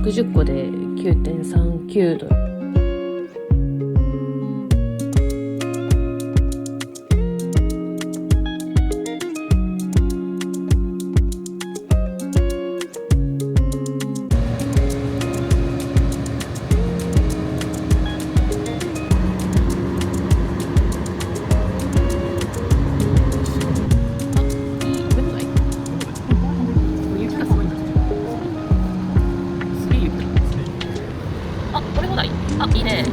60個で 9.39 ドル。あ、いいね。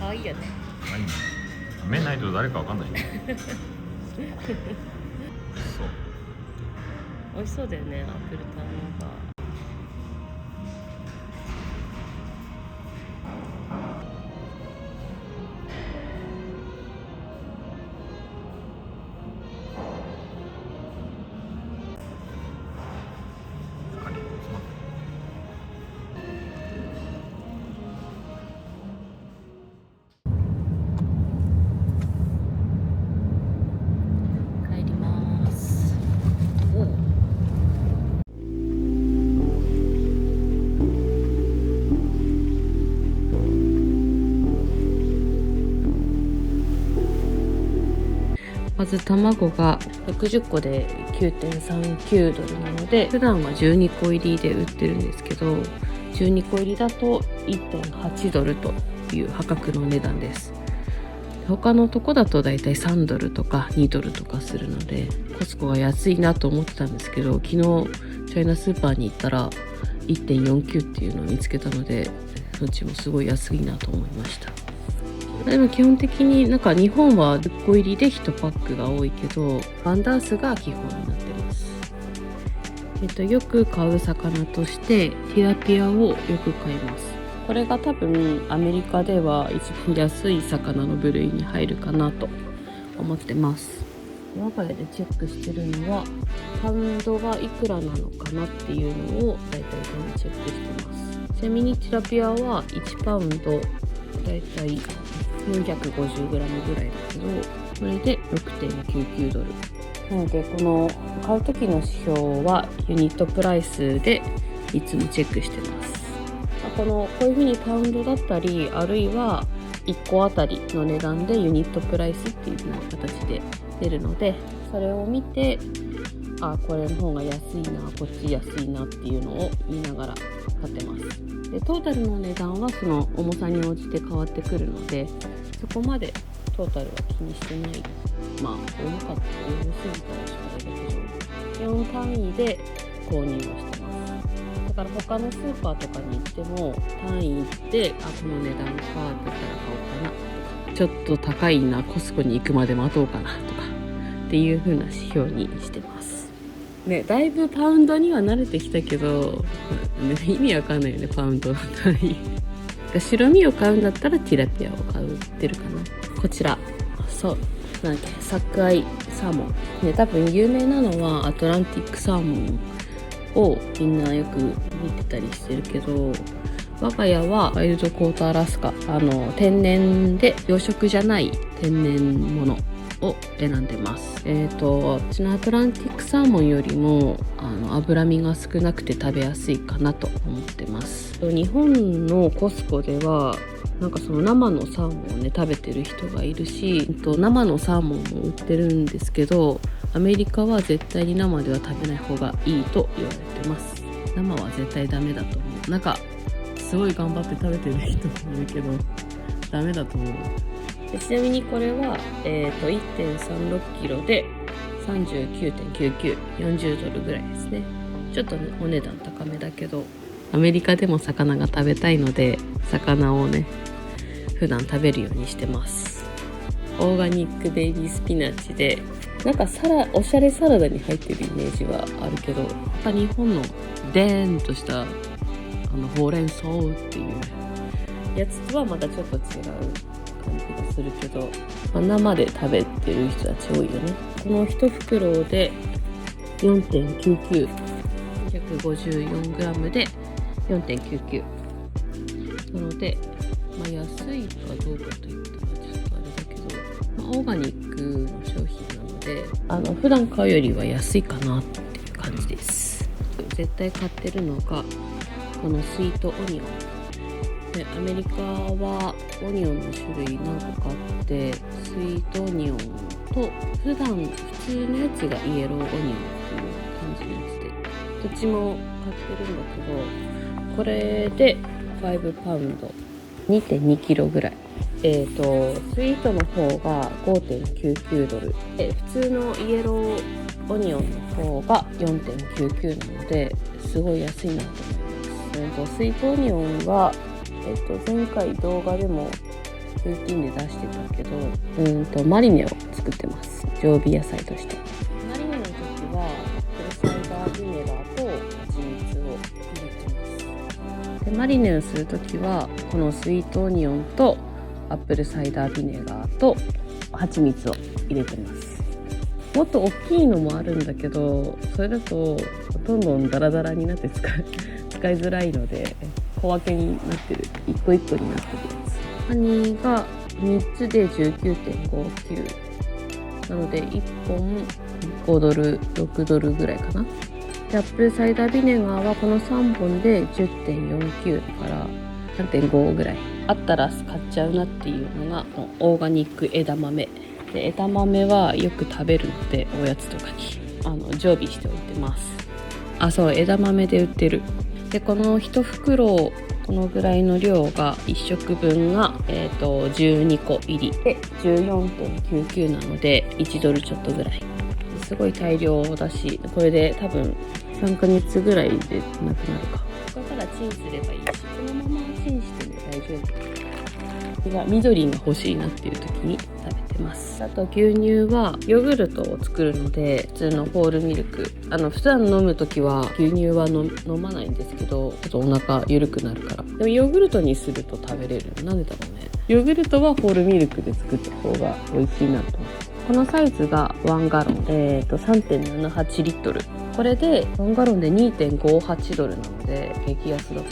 可愛いよね。目ないと誰かわかんないよ。そう。美味しそうだよね、アップルターンバー。まず卵が60個で 9.39 ドルなので、普段は12個入りで売ってるんですけど、12個入りだと 1.8 ドルという破格の値段です。他のとこだとだいたい3ドルとか2ドルとかするので、コスコが安いなと思ってたんですけど、昨日チャイナスーパーに行ったら 1.49 っていうのを見つけたので、そっちもすごい安いなと思いました。でも基本的になんか日本は10個入りで1パックが多いけど、バンダースが基本になってます。よく買う魚としてティラピアをよく買います。これが多分アメリカでは一番安い魚の部類に入るかなと思ってます。我が家でチェックしてるのはパウンドがいくらなのかなっていうのをだいたいチェックしてます。ちなみにティラピアは1パウンドだいたい 450g ぐらいだけど、それで 6.99 ドルなので、この買う時の指標はユニットプライスでいつもチェックしてます。こういう風にパウンドだったり、あるいは1個あたりの値段でユニットプライスっていう風な形で出るので、それを見て、これの方が安いな、こっち安いなっていうのを見ながら買ってます。でトータルの値段はその重さに応じて変わってくるので、そこまでトータルは気にしてない。多すぎたらちょっとあれだけど、4単位で購入をしてます。だから他のスーパーとかに行っても単位行って、この値段かって言ったら買おうかなとか、ちょっと高いな、コスコに行くまで待とうかなとかっていう風な指標にしてますね。だいぶパウンドには慣れてきたけど、意味わかんないよね、パウンドの単位。白身を買うんだったらティラピアを買ってるかな。こちら、そう、なんだっけ、サクアイサーモン、ね、多分有名なのはアトランティックサーモンをみんなよく見てたりしてるけど、我が家はワイルドコートアラスカ、天然で養殖じゃない天然物を選んでます。あっちのアトランティックサーモンよりも脂身が少なくて食べやすいかなと思ってます。日本のコスコではなんかその生のサーモンをね食べてる人がいるし、生のサーモンも売ってるんですけど、アメリカは絶対に生では食べない方がいいと言われてます。生は絶対ダメだと思う。なんかすごい頑張って食べてる人もいるけどダメだと思う。でちなみにこれは、1.36 キロで 39.99 40ドルぐらいですね。ちょっとねお値段高めだけど、アメリカでも魚が食べたいので魚をね普段食べるようにしてます。オーガニックベイビースピナッチで、なんかおしゃれサラダに入ってるイメージはあるけど、やっぱ日本のデーンとしたほうれん草っていうやつとはまたちょっと違う感じがするけど、生で食べてる人たち多いよね。この1袋で 4.99 154g で 4.99 なので、安いかどうかといったらちょっとあれだけど、オーガニックの商品なので普段買うよりは安いかなっていう感じです。絶対買ってるのがこのスイートオニオンで、アメリカはオニオンの種類何個かあって、スイートオニオンと普通のやつがイエローオニオンっていう感じのやつで、どっちも買ってるんだけど、これで5パウンド 2.2 キロぐらい。スイートの方が 5.99 ドルで、普通のイエローオニオンの方が 4.99 なので、すごい安いなと思います。スイートオニオンは、前回動画でもルーティンで出してたけど、マリネを作ってます。常備野菜として。マリネの時はアップルサイダービネガーと蜂蜜を入れてます。でマリネをする時はこのスイートオニオンとアップルサイダービネガーと蜂蜜を入れてます。もっと大きいのもあるんだけど、それだとどんどんダラダラになって使いづらいので、小分けになってる、一個一個になってるやつ。カニが3つで 19.59 なので1本5ドル6ドルぐらいかな。でアップルサイダービネガーはこの3本で 10.49 だから 3.5 ぐらいあったら買っちゃうなっていうのがオーガニック枝豆で、枝豆はよく食べるのでおやつとかに常備しておいてます。そう、枝豆で売ってる。でこの1袋このぐらいの量が1食分が、12個入りで 14.99 なので1ドルちょっとぐらい、すごい大量だし、これで多分3ヶ月ぐらいでなくなるか。ここからチンすればいいし、このままチンしても大丈夫。緑が欲しいなっていう時に食べてます。あと牛乳はヨーグルトを作るので、普通のホールミルク、普段飲む時は牛乳は飲まないんですけど、ちょっとお腹緩くなるから。でもヨーグルトにすると食べれる。なんでだろうね。ヨーグルトはホールミルクで作った方が美味しいなと思って。このサイズが1ガロンで、3.78 リットル。これで1ガロンで 2.58 ドルなので激安だと思う。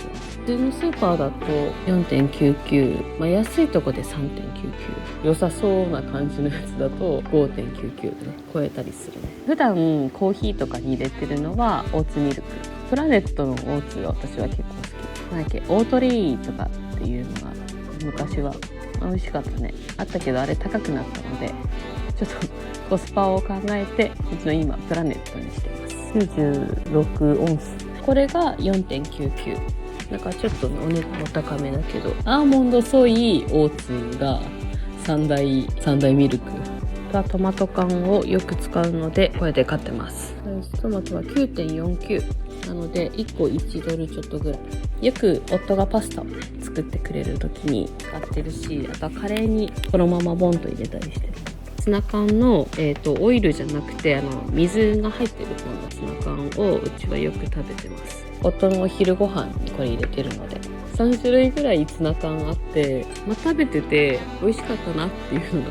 普通のスーパーだと 4.99、安いとこで 3.99、 良さそうな感じのやつだと 5.99 でね超えたりするね。普段コーヒーとかに入れてるのはオーツミルク。プラネットのオーツが私は結構好き。なんだっけ、オートリーとかっていうのが昔は美味しかったね。あったけどあれ高くなったのでちょっとコスパを考えて、うちの今プラネットにしてます。96オンス。これが 4.99。なんかちょっとお値段も高めだけど、アーモンドソイオーツが三大ミルクがトマト缶をよく使うのでこれで買ってます。トマトは 9.49 なので1個1ドルちょっとぐらい。よく夫がパスタをね作ってくれる時に使ってるし、あとはカレーにこのままボンと入れたりしてる。ツナ缶の、オイルじゃなくて水が入ってる方のツナ缶をうちはよく食べてます。夫のお昼ご飯にこれ入れてるので、3種類ぐらいツナ缶あって、食べてて美味しかったなっていうのが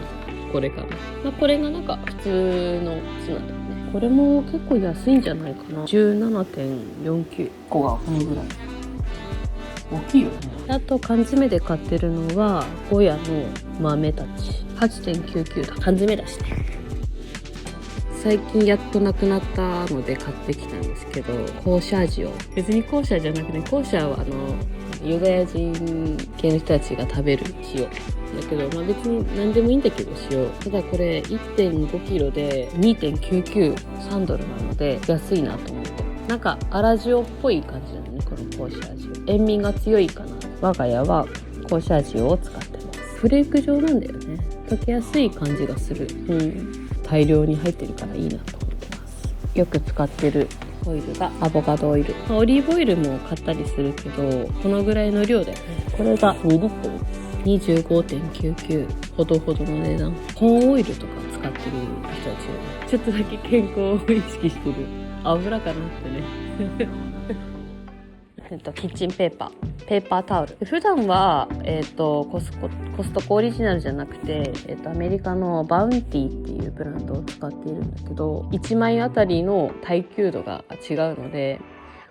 ここれかな。まあ、これがなんか普通の巣なんだよね。これも結構安いんじゃないかな。 17.49 個がこのぐらい大きいよね。あと缶詰で買ってるのはゴヤの豆たち 8.99 だ。缶詰だしね。最近やっとなくなったので買ってきたんですけど、コーシャー塩。別にコーシャーじゃなくて、コーシャーはユダヤ人系の人たちが食べる塩だけど、まあ、別に何でもいいんだけど塩。ただこれ 1.5 キロで 2.993 ドルなので安いなと思って。なんか粗塩っぽい感じなのね、このコーシャー塩。塩味が強いかな。我が家はコーシャー塩を使ってます。フレーク状なんだよね。溶けやすい感じがする。大量に入ってるからいいなと思ってます。よく使ってるオイルがアボカドオイル。オリーブオイルも買ったりするけど、このぐらいの量だよね。これが2リットルです。25.99 ほどほどの値段。コーンオイルとか使ってる人たちはね、ちょっとだけ健康を意識してる。油かなってね。キッチンペーパータオル。普段は、コストコオリジナルじゃなくて、アメリカのバウンティっていうブランドを使っているんだけど、1枚あたりの耐久度が違うので、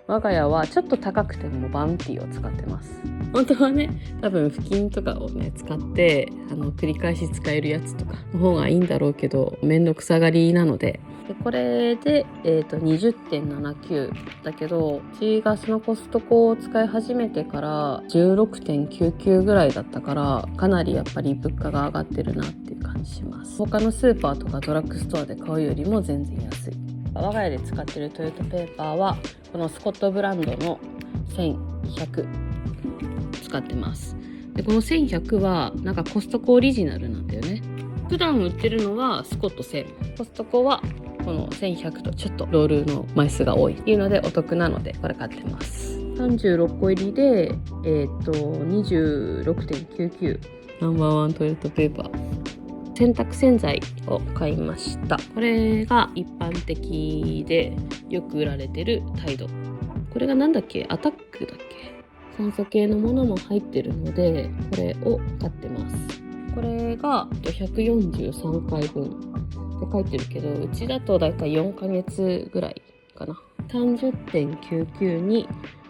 我が家はちょっと高くてもバウンティを使ってます。本当はね、多分布巾とかをね使って繰り返し使えるやつとかの方がいいんだろうけど、めんどくさがりなので。これで、20.79 だけど、うちがそのコストコを使い始めてから 16.99 ぐらいだったから、かなりやっぱり物価が上がってるなっていう感じします。他のスーパーとかドラッグストアで買うよりも全然安い。我が家で使ってるトイレットペーパーはこのスコットブランドの1100使ってます。でこの1100はなんかコストコオリジナルなんだよね。普段売ってるのはスコット1000、コストコはこの1100とちょっとロールの枚数が多いっていうのでお得なのでこれ買ってます。36個入りで26.99 ナンバーワントイレットペーパー。洗濯洗剤を買いました。これが一般的でよく売られてるタイド。これがなんだっけ、アタックだっけ。酸素系のものも入ってるのでこれを買ってます。これが143回分って書いてるけど、うちだとだいたい4ヶ月ぐらいかな。30.99 に、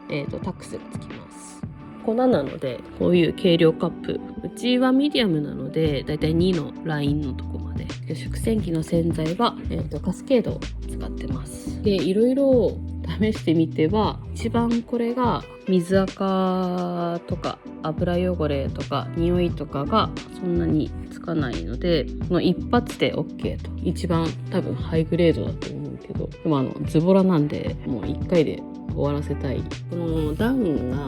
タックスがつきます。粉なのでこういう計量カップ、うちはミディアムなのでだいたい2のラインのとこまで。食洗機の洗剤は、カスケードを使ってます。でいろいろ試してみては一番これが水垢とか油汚れとか匂いとかがそんなにつかないので、この一発で OK と。一番多分ハイグレードだと思うけど、でもズボラなんでもう1回で終わらせたい。このダウンが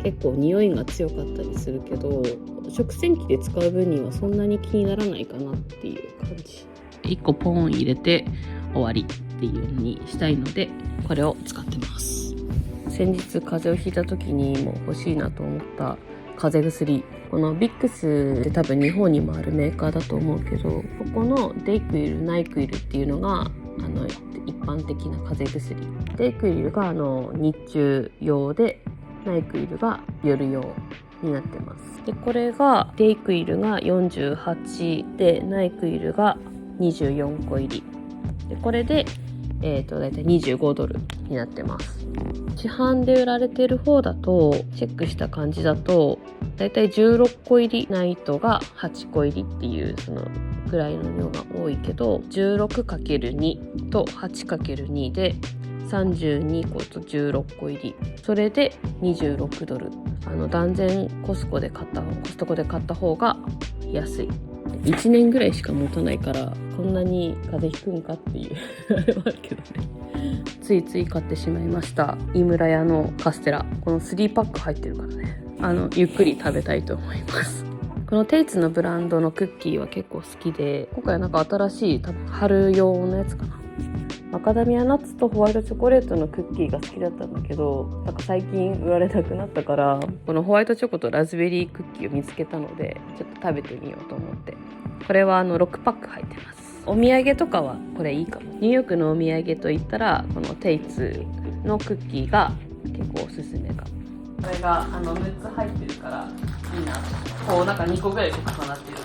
結構匂いが強かったりするけど、食洗機で使う分にはそんなに気にならないかなっていう感じ。1個ポン入れて終わりっていうのにしたいのでこれを使ってます。先日風邪をひいた時にも欲しいなと思った風邪薬、このビックスって多分日本にもあるメーカーだと思うけど、ここのデイクイルナイクイルっていうのが一般的な風邪薬。デイクイルが日中用で、ナイクイルが夜用になってます。でこれがデイクイルが48で、ナイクイルが24個入りで、これでだいたい25ドルになってます。市販で売られてる方だと、チェックした感じだとだいたい16個入りナイトが8個入りっていうそのぐらいの量が多いけど、 16×2 と 8×2 で32個と16個入り、それで26ドル。断然コストコで買った方が安い。1年ぐらいしか持たないからこんなに風邪ひくんかっていうあれはあるけどね。ついつい買ってしまいました。井村屋のカステラ、この3パック入ってるからね、ゆっくり食べたいと思います。このテイツのブランドのクッキーは結構好きで、今回はなんか新しい多分春用のやつかな。マカダミアナッツとホワイトチョコレートのクッキーが好きだったんだけど、なんか最近売られなくなったから、このホワイトチョコとラズベリークッキーを見つけたのでちょっと食べてみようと思って。これは6パック入ってます。お土産とかはこれいいかも。ニューヨークのお土産といったらこのテイツのクッキーが結構おすすめかも。これが6つ入ってるからいいな。こうなんか2個ぐらい重なってる。